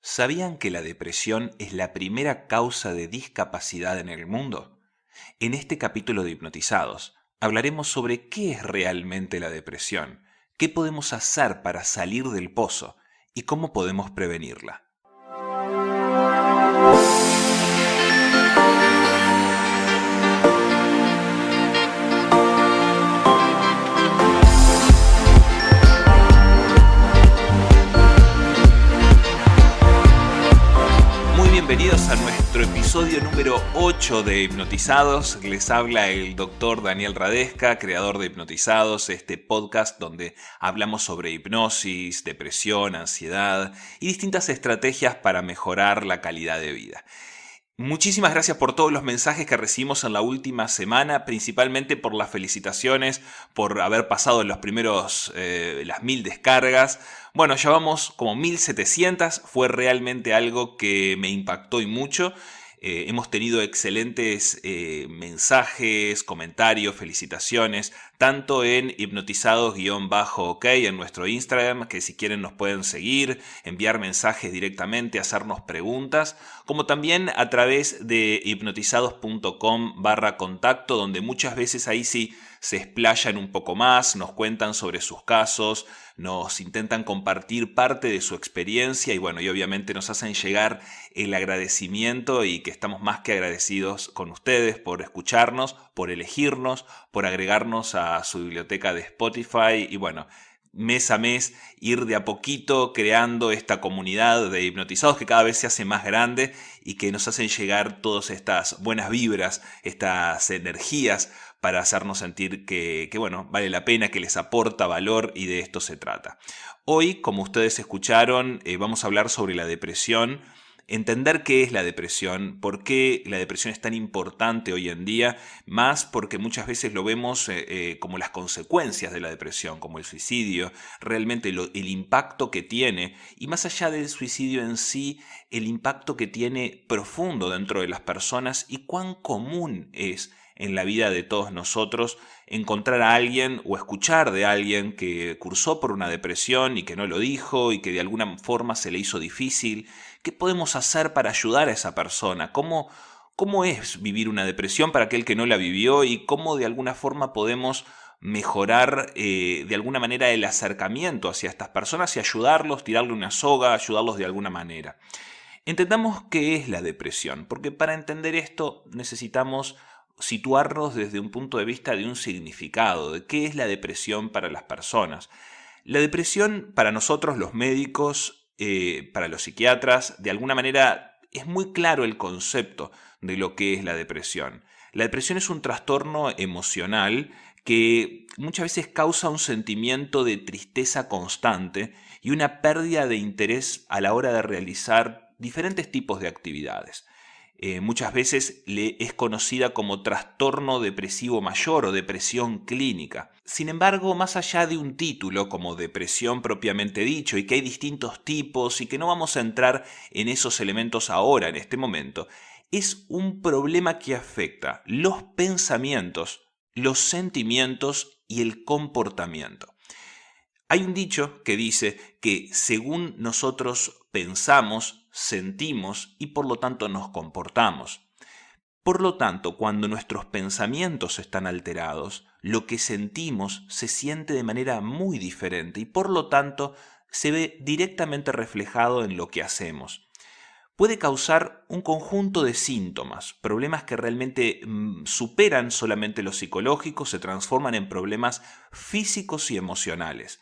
¿Sabían que la depresión es la primera causa de discapacidad en el mundo? En este capítulo de Hipnotizados hablaremos sobre qué es realmente la depresión, qué podemos hacer para salir del pozo y cómo podemos prevenirla. Muy bienvenidos a nuestro episodio número 8 de Hipnotizados. Les habla el doctor Daniel Radesca, creador de Hipnotizados, este podcast donde hablamos sobre hipnosis, depresión, ansiedad y distintas estrategias para mejorar la calidad de vida. Muchísimas gracias por todos los mensajes que recibimos en la última semana, principalmente por las felicitaciones, por haber pasado los primeros, las 1000 descargas. Bueno, ya vamos como 1700, fue realmente algo que me impactó y mucho. Hemos tenido excelentes mensajes, comentarios, felicitaciones, tanto en hipnotizados_ok en nuestro Instagram, que si quieren nos pueden seguir, enviar mensajes directamente, hacernos preguntas, como también a través de hipnotizados.com/contacto, donde muchas veces ahí sí se explayan un poco más, nos cuentan sobre sus casos, nos intentan compartir parte de su experiencia y bueno, y obviamente nos hacen llegar el agradecimiento y que estamos más que agradecidos con ustedes por escucharnos, por elegirnos, por agregarnos a su biblioteca de Spotify y bueno, mes a mes ir de a poquito creando esta comunidad de hipnotizados que cada vez se hace más grande y que nos hacen llegar todas estas buenas vibras, estas energías para hacernos sentir que bueno, vale la pena, que les aporta valor y de esto se trata. Hoy, como ustedes escucharon, vamos a hablar sobre la depresión. Entender qué es la depresión, por qué la depresión es tan importante hoy en día, más porque muchas veces lo vemos como las consecuencias de la depresión, como el suicidio, realmente el impacto que tiene, y más allá del suicidio en sí, el impacto que tiene profundo dentro de las personas y cuán común es en la vida de todos nosotros encontrar a alguien o escuchar de alguien que cursó por una depresión y que no lo dijo y que de alguna forma se le hizo difícil. ¿Qué podemos hacer para ayudar a esa persona? ¿Cómo es vivir una depresión para aquel que no la vivió? Y cómo de alguna forma podemos mejorar de alguna manera el acercamiento hacia estas personas y ayudarlos, tirarle una soga, ayudarlos de alguna manera. Entendamos qué es la depresión, porque para entender esto necesitamos situarnos desde un punto de vista de un significado, de qué es la depresión para las personas. La depresión para nosotros los médicos, para los psiquiatras, de alguna manera es muy claro el concepto de lo que es la depresión. La depresión es un trastorno emocional que muchas veces causa un sentimiento de tristeza constante y una pérdida de interés a la hora de realizar diferentes tipos de actividades. Muchas veces es conocida como trastorno depresivo mayor o depresión clínica. Sin embargo, más allá de un título como depresión propiamente dicho y que hay distintos tipos y que no vamos a entrar en esos elementos ahora, en este momento, es un problema que afecta los pensamientos, los sentimientos y el comportamiento. Hay un dicho que dice que según nosotros pensamos, sentimos y por lo tanto nos comportamos. Por lo tanto, cuando nuestros pensamientos están alterados, lo que sentimos se siente de manera muy diferente y por lo tanto se ve directamente reflejado en lo que hacemos. Puede causar un conjunto de síntomas, problemas que realmente superan solamente lo psicológico, se transforman en problemas físicos y emocionales.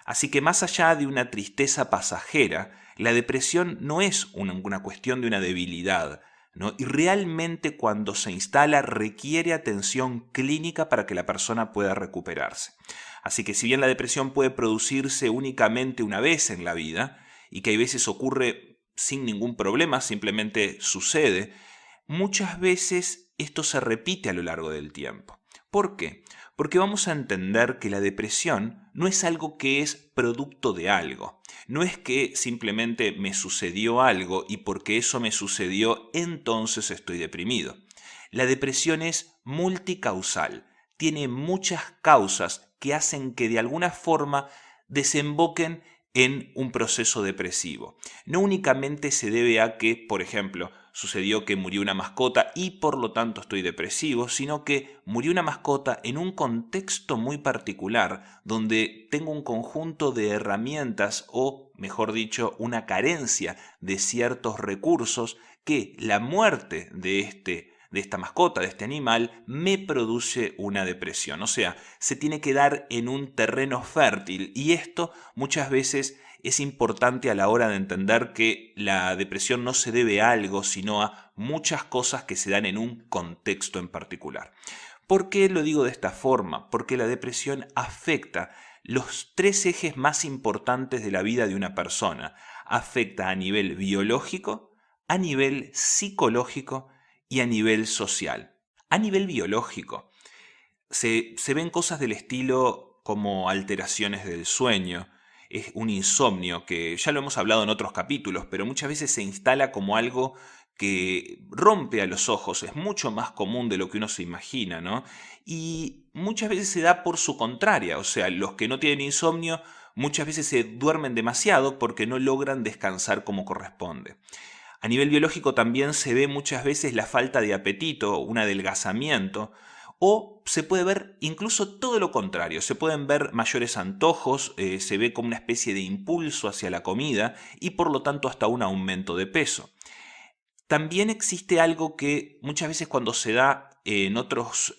Así que más allá de una tristeza pasajera, la depresión no es una cuestión de una debilidad, ¿no? Y realmente cuando se instala requiere atención clínica para que la persona pueda recuperarse. Así que si bien la depresión puede producirse únicamente una vez en la vida, y que hay veces ocurre sin ningún problema, simplemente sucede, muchas veces esto se repite a lo largo del tiempo. ¿Por qué? Porque vamos a entender que la depresión no es algo que es producto de algo. No es que simplemente me sucedió algo y porque eso me sucedió, entonces estoy deprimido. La depresión es multicausal. Tiene muchas causas que hacen que de alguna forma desemboquen en un proceso depresivo. No únicamente se debe a que, por ejemplo, sucedió que murió una mascota y por lo tanto estoy depresivo, sino que murió una mascota en un contexto muy particular, donde tengo un conjunto de herramientas o, mejor dicho, una carencia de ciertos recursos que la muerte de esta mascota, de este animal, me produce una depresión. O sea, se tiene que dar en un terreno fértil y esto muchas veces es importante a la hora de entender que la depresión no se debe a algo, sino a muchas cosas que se dan en un contexto en particular. ¿Por qué lo digo de esta forma? Porque la depresión afecta los tres ejes más importantes de la vida de una persona. Afecta a nivel biológico, a nivel psicológico y a nivel social. A nivel biológico, se ven cosas del estilo como alteraciones del sueño, es un insomnio que ya lo hemos hablado en otros capítulos, pero muchas veces se instala como algo que rompe a los ojos, es mucho más común de lo que uno se imagina, ¿no? Y muchas veces se da por su contraria, o sea, los que no tienen insomnio muchas veces se duermen demasiado porque no logran descansar como corresponde. A nivel biológico también se ve muchas veces la falta de apetito, un adelgazamiento, o se puede ver incluso todo lo contrario, se pueden ver mayores antojos, se ve como una especie de impulso hacia la comida y por lo tanto hasta un aumento de peso. También existe algo que muchas veces cuando se da en otros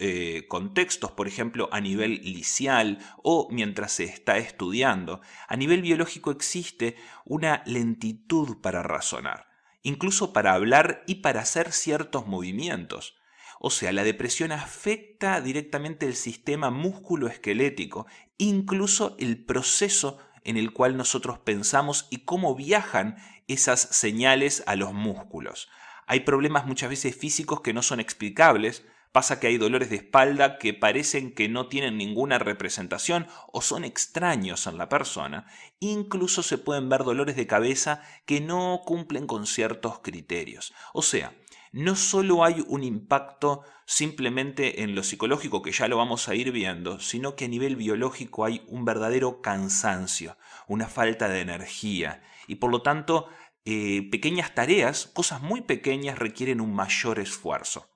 contextos, por ejemplo a nivel liceal o mientras se está estudiando, a nivel biológico existe una lentitud para razonar, incluso para hablar y para hacer ciertos movimientos. O sea, la depresión afecta directamente el sistema músculo-esquelético, incluso el proceso en el cual nosotros pensamos y cómo viajan esas señales a los músculos. Hay problemas muchas veces físicos que no son explicables, pasa que hay dolores de espalda que parecen que no tienen ninguna representación o son extraños en la persona. Incluso se pueden ver dolores de cabeza que no cumplen con ciertos criterios. O sea, no solo hay un impacto simplemente en lo psicológico, que ya lo vamos a ir viendo, sino que a nivel biológico hay un verdadero cansancio, una falta de energía y por lo tanto pequeñas tareas, cosas muy pequeñas requieren un mayor esfuerzo.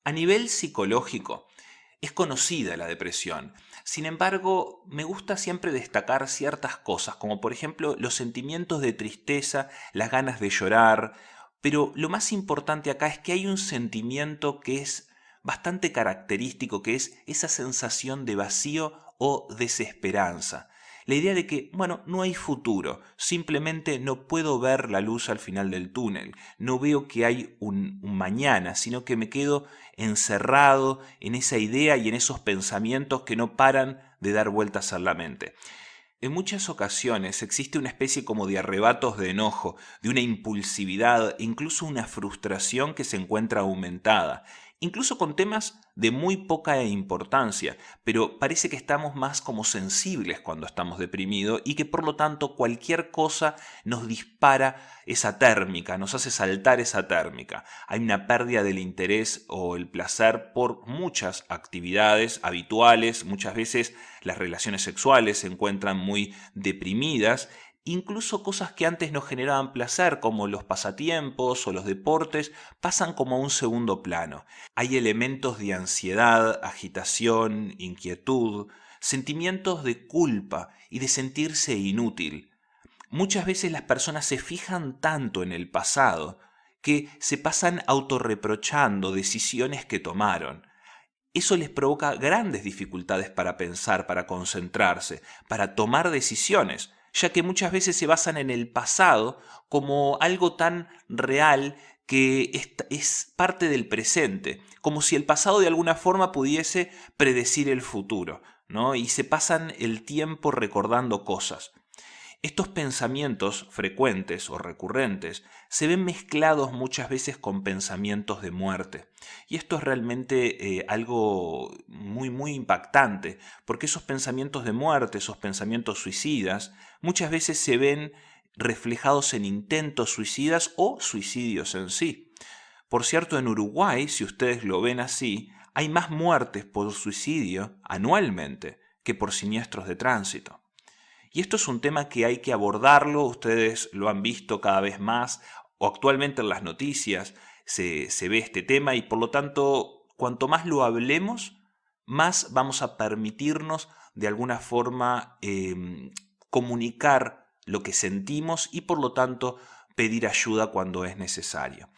A nivel psicológico, es conocida la depresión. Sin embargo, me gusta siempre destacar ciertas cosas, como por ejemplo los sentimientos de tristeza, las ganas de llorar, pero lo más importante acá es que hay un sentimiento que es bastante característico, que es esa sensación de vacío o desesperanza. La idea de que, bueno, no hay futuro, simplemente no puedo ver la luz al final del túnel, no veo que hay un mañana, sino que me quedo encerrado en esa idea y en esos pensamientos que no paran de dar vueltas en la mente. En muchas ocasiones existe una especie como de arrebatos de enojo, de una impulsividad, incluso una frustración que se encuentra aumentada, incluso con temas de muy poca importancia, pero parece que estamos más como sensibles cuando estamos deprimidos y que por lo tanto cualquier cosa nos dispara esa térmica, nos hace saltar esa térmica. Hay una pérdida del interés o el placer por muchas actividades habituales, muchas veces las relaciones sexuales se encuentran muy deprimidas. Incluso cosas que antes nos generaban placer, como los pasatiempos o los deportes, pasan como a un segundo plano. Hay elementos de ansiedad, agitación, inquietud, sentimientos de culpa y de sentirse inútil. Muchas veces las personas se fijan tanto en el pasado que se pasan autorreprochando decisiones que tomaron. Eso les provoca grandes dificultades para pensar, para concentrarse, para tomar decisiones, ya que muchas veces se basan en el pasado como algo tan real que es parte del presente, como si el pasado de alguna forma pudiese predecir el futuro, ¿no? Y se pasan el tiempo recordando cosas. Estos pensamientos frecuentes o recurrentes se ven mezclados muchas veces con pensamientos de muerte. Y esto es realmente algo muy impactante, porque esos pensamientos de muerte, esos pensamientos suicidas, muchas veces se ven reflejados en intentos suicidas o suicidios en sí. Por cierto, en Uruguay, si ustedes lo ven así, hay más muertes por suicidio anualmente que por siniestros de tránsito. Y esto es un tema que hay que abordarlo, ustedes lo han visto cada vez más, o actualmente en las noticias se ve este tema y por lo tanto, cuanto más lo hablemos, más vamos a permitirnos de alguna forma comunicar lo que sentimos y por lo tanto pedir ayuda cuando es necesario.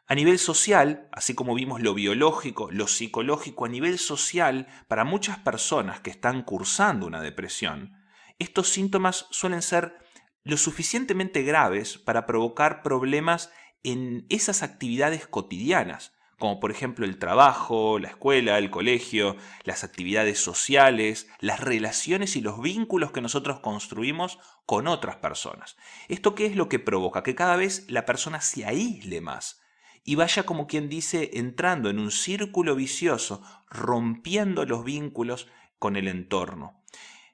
A nivel social, así como vimos lo biológico, lo psicológico, a nivel social, para muchas personas que están cursando una depresión, estos síntomas suelen ser lo suficientemente graves para provocar problemas en esas actividades cotidianas, como por ejemplo el trabajo, la escuela, el colegio, las actividades sociales, las relaciones y los vínculos que nosotros construimos con otras personas. ¿Esto qué es lo que provoca? Que cada vez la persona se aísle más y vaya, como quien dice, entrando en un círculo vicioso, rompiendo los vínculos con el entorno.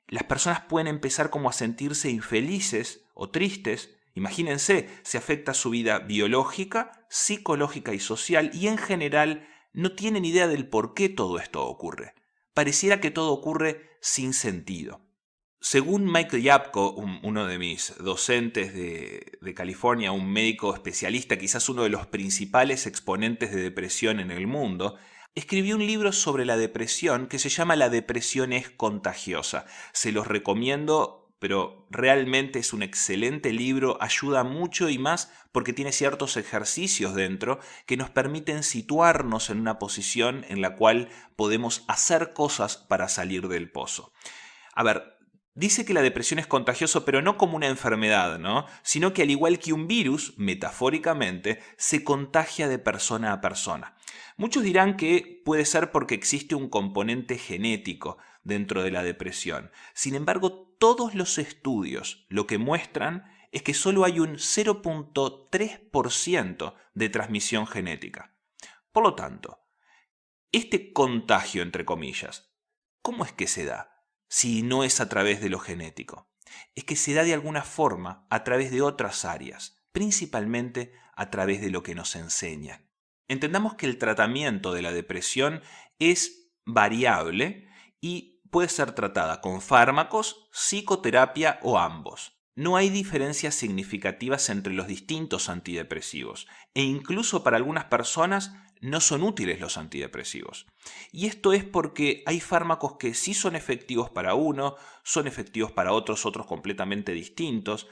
Las personas pueden empezar como a sentirse infelices o tristes. Imagínense, se afecta su vida biológica, psicológica y social y en general no tienen idea del por qué todo esto ocurre. Pareciera que todo ocurre sin sentido. Según Michael Yapko, uno de mis docentes de California, un médico especialista, quizás uno de los principales exponentes de depresión en el mundo, escribió un libro sobre la depresión que se llama La depresión es contagiosa. Se los recomiendo, pero realmente es un excelente libro, ayuda mucho y más porque tiene ciertos ejercicios dentro que nos permiten situarnos en una posición en la cual podemos hacer cosas para salir del pozo. A ver, dice que la depresión es contagiosa, pero no como una enfermedad, ¿no? Sino que al igual que un virus, metafóricamente, se contagia de persona a persona. Muchos dirán que puede ser porque existe un componente genético dentro de la depresión. Sin embargo, todos los estudios lo que muestran es que solo hay un 0.3% de transmisión genética. Por lo tanto, este contagio, entre comillas, ¿cómo es que se da? Si no es a través de lo genético. Es que se da de alguna forma a través de otras áreas, principalmente a través de lo que nos enseñan. Entendamos que el tratamiento de la depresión es variable y puede ser tratada con fármacos, psicoterapia o ambos. No hay diferencias significativas entre los distintos antidepresivos e incluso para algunas personas no son útiles los antidepresivos. Y esto es porque hay fármacos que sí son efectivos para uno, son efectivos para otros, otros completamente distintos.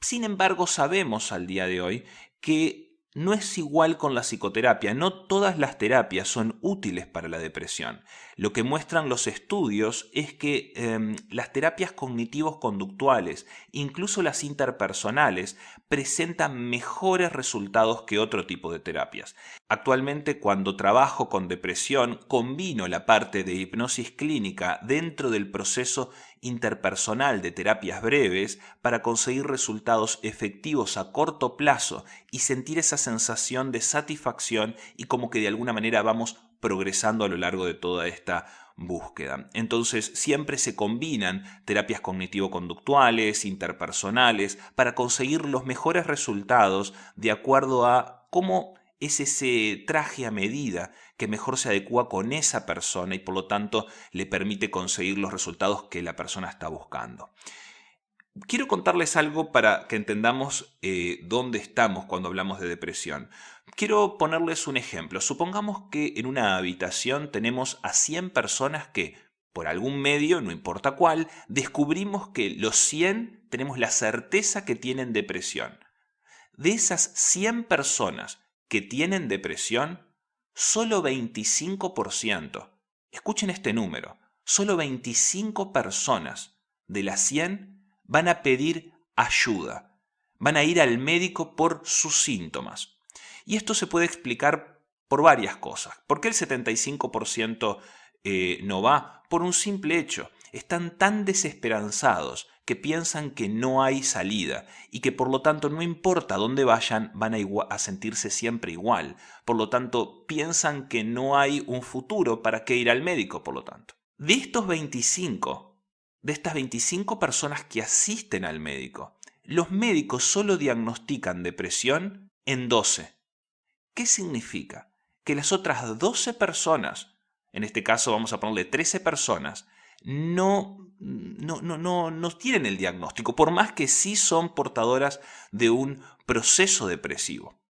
Sin embargo, sabemos al día de hoy que no es igual con la psicoterapia, no todas las terapias son útiles para la depresión. Lo que muestran los estudios es que las terapias cognitivos conductuales, incluso las interpersonales, presentan mejores resultados que otro tipo de terapias. Actualmente, cuando trabajo con depresión, combino la parte de hipnosis clínica dentro del proceso interpersonal de terapias breves para conseguir resultados efectivos a corto plazo y sentir esa sensación de satisfacción y como que de alguna manera vamos progresando a lo largo de toda esta búsqueda. Entonces siempre se combinan terapias cognitivo-conductuales, interpersonales, para conseguir los mejores resultados de acuerdo a cómo es ese traje a medida que mejor se adecua con esa persona y por lo tanto le permite conseguir los resultados que la persona está buscando. Quiero contarles algo para que entendamos dónde estamos cuando hablamos de depresión. Quiero ponerles un ejemplo. Supongamos que en una habitación tenemos a 100 personas que, por algún medio, no importa cuál, descubrimos que los 100 tenemos la certeza que tienen depresión. De esas 100 personas que tienen depresión, solo 25%, escuchen este número, solo 25 personas de las 100 van a pedir ayuda, van a ir al médico por sus síntomas. Y esto se puede explicar por varias cosas. ¿Por qué el 75% no va? Por un simple hecho. Están tan desesperanzados que piensan que no hay salida y que por lo tanto no importa dónde vayan, van a sentirse siempre igual. Por lo tanto, piensan que no hay un futuro para qué ir al médico, por lo tanto. De estas 25 personas que asisten al médico, los médicos solo diagnostican depresión en 12. ¿Qué significa? Que las otras 12 personas, en este caso vamos a ponerle 13 personas, no tienen el diagnóstico, por más que sí son portadoras de un proceso depresivo.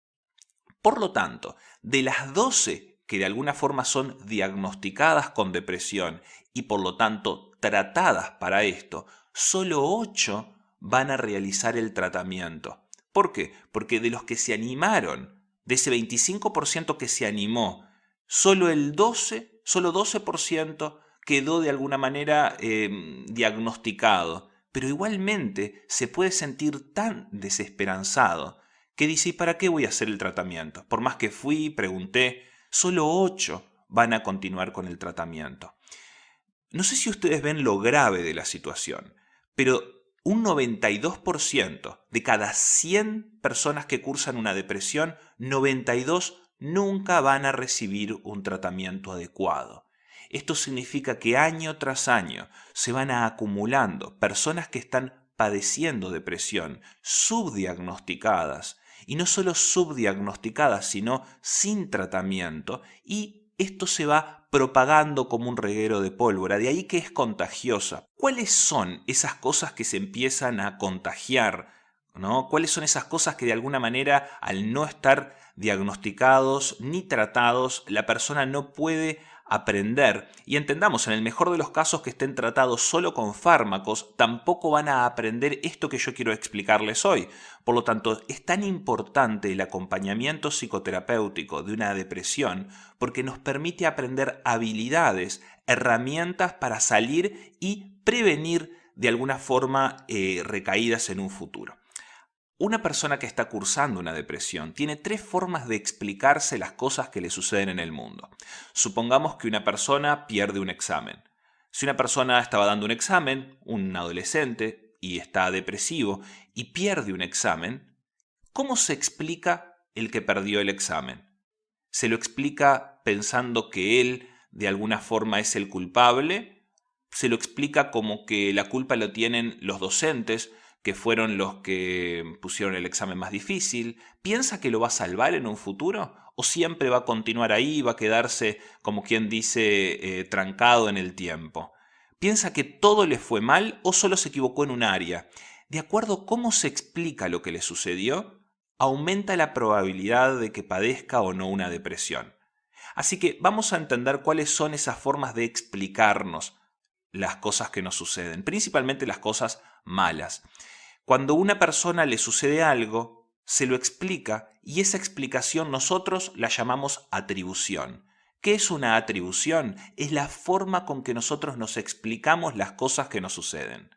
Por lo tanto, de las 12 que de alguna forma son diagnosticadas con depresión y por lo tanto tratadas para esto, solo 8 van a realizar el tratamiento. ¿Por qué? Porque de los que se animaron, de ese 25% que se animó, solo 12% quedó de alguna manera diagnosticado. Pero igualmente se puede sentir tan desesperanzado que dice, ¿y para qué voy a hacer el tratamiento? Por más que fui, pregunté, solo 8 van a continuar con el tratamiento. No sé si ustedes ven lo grave de la situación, pero un 92% de cada 100 personas que cursan una depresión, 92 nunca van a recibir un tratamiento adecuado. Esto significa que año tras año se van acumulando personas que están padeciendo depresión, subdiagnosticadas, y no solo subdiagnosticadas, sino sin tratamiento, y esto se va propagando como un reguero de pólvora, de ahí que es contagiosa. ¿Cuáles son esas cosas que se empiezan a contagiar? ¿No? ¿Cuáles son esas cosas que de alguna manera, al no estar diagnosticados ni tratados, la persona no puede aprender? Y entendamos, en el mejor de los casos que estén tratados solo con fármacos, tampoco van a aprender esto que yo quiero explicarles hoy. Por lo tanto, es tan importante el acompañamiento psicoterapéutico de una depresión porque nos permite aprender habilidades, herramientas para salir y prevenir de alguna forma recaídas en un futuro. Una persona que está cursando una depresión tiene 3 formas de explicarse las cosas que le suceden en el mundo. Supongamos que una persona pierde un examen. Si una persona estaba dando un examen, un adolescente, y está depresivo y pierde un examen, ¿cómo se explica el que perdió el examen? ¿Se lo explica pensando que él de alguna forma es el culpable? ¿Se lo explica como que la culpa lo tienen los docentes, que fueron los que pusieron el examen más difícil? ¿Piensa que lo va a salvar en un futuro? ¿O siempre va a continuar ahí, va a quedarse, como quien dice, trancado en el tiempo? ¿Piensa que todo le fue mal o solo se equivocó en un área? De acuerdo a cómo se explica lo que le sucedió, aumenta la probabilidad de que padezca o no una depresión. Así que vamos a entender cuáles son esas formas de explicarnos las cosas que nos suceden, principalmente las cosas malas. Cuando a una persona le sucede algo, se lo explica y esa explicación nosotros la llamamos atribución. ¿Qué es una atribución? Es la forma con que nosotros nos explicamos las cosas que nos suceden.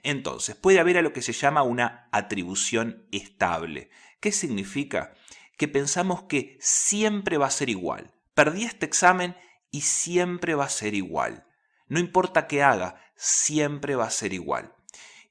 Entonces, puede haber a lo que se llama una atribución estable. ¿Qué significa? Que pensamos que siempre va a ser igual. Perdí este examen y siempre va a ser igual. No importa qué haga, siempre va a ser igual.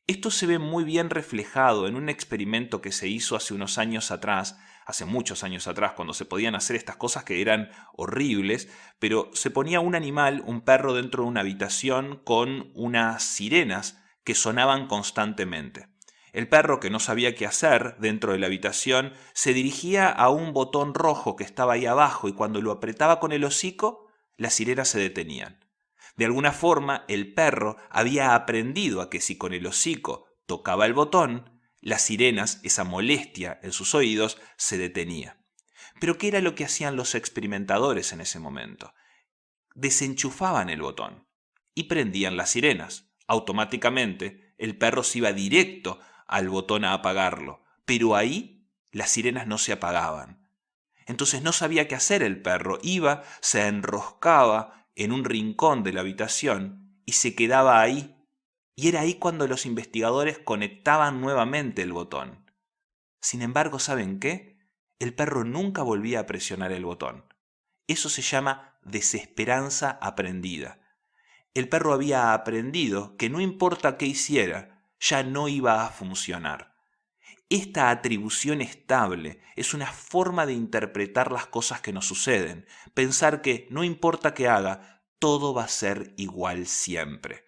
Esto se ve muy bien reflejado en un experimento que se hizo hace unos años atrás, hace muchos años atrás, cuando se podían hacer estas cosas que eran horribles, pero se ponía un animal, un perro, dentro de una habitación con unas sirenas que sonaban constantemente. El perro, que no sabía qué hacer dentro de la habitación, se dirigía a un botón rojo que estaba ahí abajo y cuando lo apretaba con el hocico, las sirenas se detenían. De alguna forma, el perro había aprendido a que si con el hocico tocaba el botón, las sirenas, esa molestia en sus oídos, se detenía. Pero ¿qué era lo que hacían los experimentadores en ese momento? Desenchufaban el botón y prendían las sirenas. Automáticamente, el perro se iba directo al botón a apagarlo, pero ahí las sirenas no se apagaban. Entonces no sabía qué hacer el perro, iba, se enroscaba en un rincón de la habitación y se quedaba ahí. Y era ahí cuando los investigadores conectaban nuevamente el botón. Sin embargo, ¿saben qué? El perro nunca volvía a presionar el botón. Eso se llama desesperanza aprendida. El perro había aprendido que no importa qué hiciera, ya no iba a funcionar. Esta atribución estable es una forma de interpretar las cosas que nos suceden, pensar que no importa qué haga, todo va a ser igual siempre.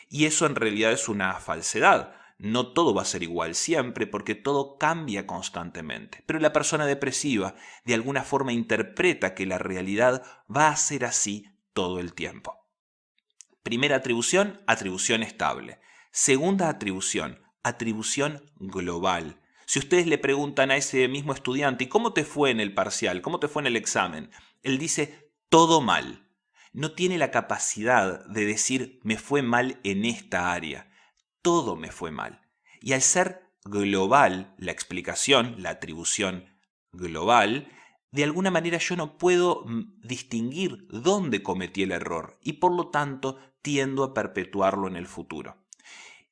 Y eso en realidad es una falsedad. No todo va a ser igual siempre porque todo cambia constantemente. Pero la persona depresiva de alguna forma interpreta que la realidad va a ser así todo el tiempo. Primera atribución, atribución estable. Segunda atribución, atribución global. Si ustedes le preguntan a ese mismo estudiante, ¿y cómo te fue en el parcial? ¿Cómo te fue en el examen? Él dice, todo mal. No tiene la capacidad de decir, me fue mal en esta área. Todo me fue mal. Y al ser global la explicación, la atribución global, de alguna manera yo no puedo distinguir dónde cometí el error y por lo tanto tiendo a perpetuarlo en el futuro.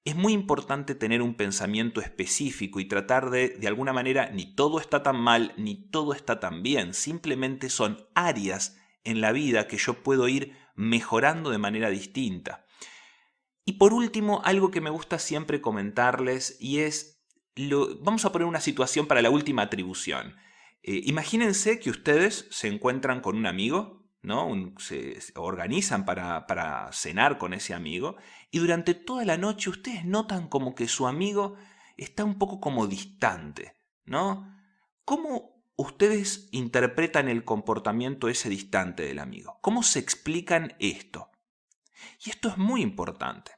Es muy importante tener un pensamiento específico y tratar de alguna manera, ni todo está tan mal, ni todo está tan bien, simplemente son áreas en la vida que yo puedo ir mejorando de manera distinta. Y por último, algo que me gusta siempre comentarles y es, vamos a poner una situación para la última atribución. Imagínense que ustedes se encuentran con un amigo, ¿no? Se organizan para cenar con ese amigo y durante toda la noche ustedes notan como que su amigo está un poco como distante, ¿no? ¿Cómo ustedes interpretan el comportamiento ese distante del amigo? ¿Cómo se explican esto? Y esto es muy importante.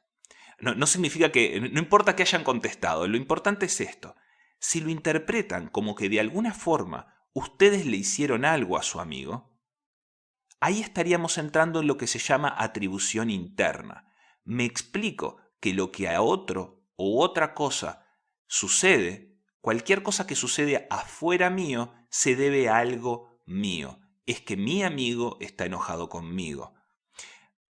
No significa que, no importa que hayan contestado, lo importante es esto. Si lo interpretan como que de alguna forma ustedes le hicieron algo a su amigo, ahí estaríamos entrando en lo que se llama atribución interna. Me explico que lo que a otro o otra cosa sucede, cualquier cosa que sucede afuera mío, se debe a algo mío. Es que mi amigo está enojado conmigo.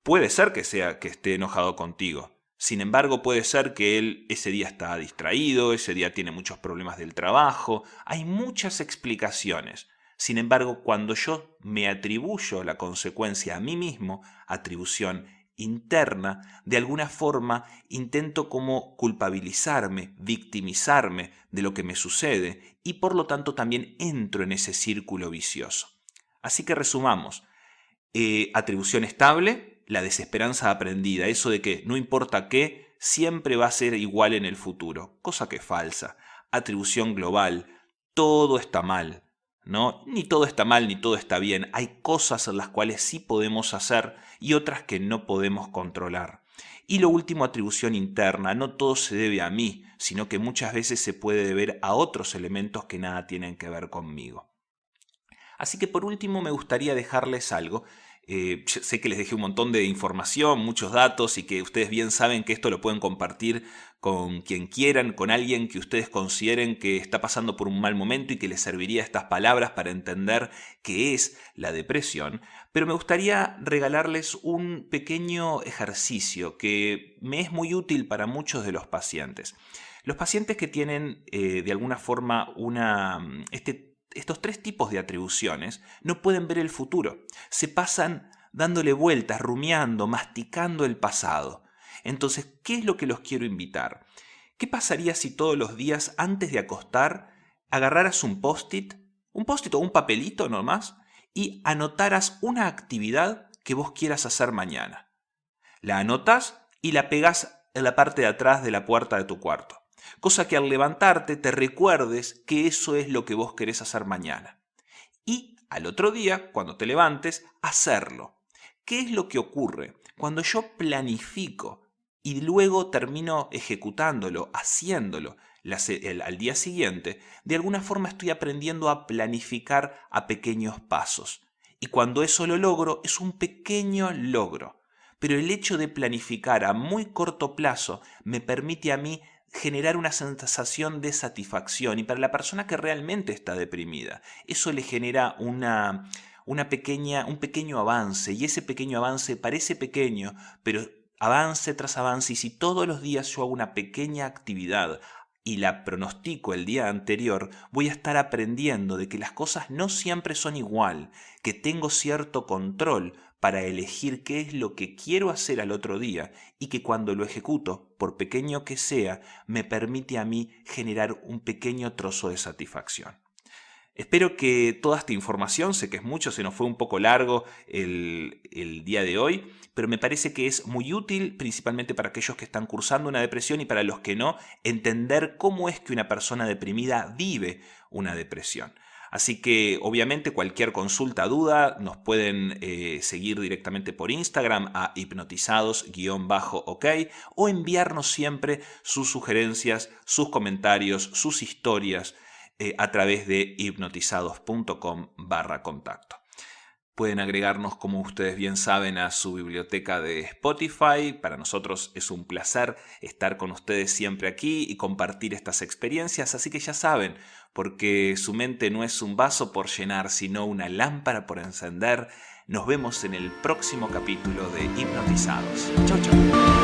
Puede ser que sea que esté enojado contigo. Sin embargo, puede ser que él ese día está distraído, ese día tiene muchos problemas del trabajo. Hay muchas explicaciones. Sin embargo, cuando yo me atribuyo la consecuencia a mí mismo, atribución interna, de alguna forma intento como culpabilizarme, victimizarme de lo que me sucede y por lo tanto también entro en ese círculo vicioso. Así que resumamos. Atribución estable, la desesperanza aprendida, eso de que no importa qué, siempre va a ser igual en el futuro, cosa que es falsa. Atribución global, todo está mal, ¿no? Ni todo está mal ni todo está bien, hay cosas en las cuales sí podemos hacer y otras que no podemos controlar. Y lo último, atribución interna, no todo se debe a mí, sino que muchas veces se puede deber a otros elementos que nada tienen que ver conmigo. Así que por último me gustaría dejarles algo. Yo sé que les dejé un montón de información, muchos datos y que ustedes bien saben que esto lo pueden compartir con quien quieran, con alguien que ustedes consideren que está pasando por un mal momento y que les serviría estas palabras para entender qué es la depresión. Pero me gustaría regalarles un pequeño ejercicio que me es muy útil para muchos de los pacientes. Los pacientes que tienen de alguna forma estos tres tipos de atribuciones no pueden ver el futuro. Se pasan dándole vueltas, rumiando, masticando el pasado. Entonces, ¿qué es lo que los quiero invitar? ¿Qué pasaría si todos los días antes de acostar agarraras un post-it o un papelito nomás y anotaras una actividad que vos quieras hacer mañana? La anotas y la pegás en la parte de atrás de la puerta de tu cuarto. Cosa que al levantarte te recuerdes que eso es lo que vos querés hacer mañana. Y al otro día, cuando te levantes, hacerlo. ¿Qué es lo que ocurre? Cuando yo planifico y luego termino ejecutándolo, haciéndolo al día siguiente, de alguna forma estoy aprendiendo a planificar a pequeños pasos. Y cuando eso lo logro, es un pequeño logro. Pero el hecho de planificar a muy corto plazo me permite a mí generar una sensación de satisfacción y para la persona que realmente está deprimida, eso le genera un pequeño avance y ese pequeño avance parece pequeño, pero avance tras avance y si todos los días yo hago una pequeña actividad y la pronostico el día anterior, voy a estar aprendiendo de que las cosas no siempre son igual, que tengo cierto control para elegir qué es lo que quiero hacer al otro día y que cuando lo ejecuto, por pequeño que sea, me permite a mí generar un pequeño trozo de satisfacción. Espero que toda esta información, sé que es mucho, se nos fue un poco largo el día de hoy, pero me parece que es muy útil, principalmente para aquellos que están cursando una depresión y para los que no, entender cómo es que una persona deprimida vive una depresión. Así que obviamente cualquier consulta, duda, nos pueden seguir directamente por Instagram a hipnotizados_ok o enviarnos siempre sus sugerencias, sus comentarios, sus historias a través de hipnotizados.com/contacto. Pueden agregarnos, como ustedes bien saben, a su biblioteca de Spotify. Para nosotros es un placer estar con ustedes siempre aquí y compartir estas experiencias. Así que ya saben, porque su mente no es un vaso por llenar, sino una lámpara por encender. Nos vemos en el próximo capítulo de Hipnotizados. Chau, chau.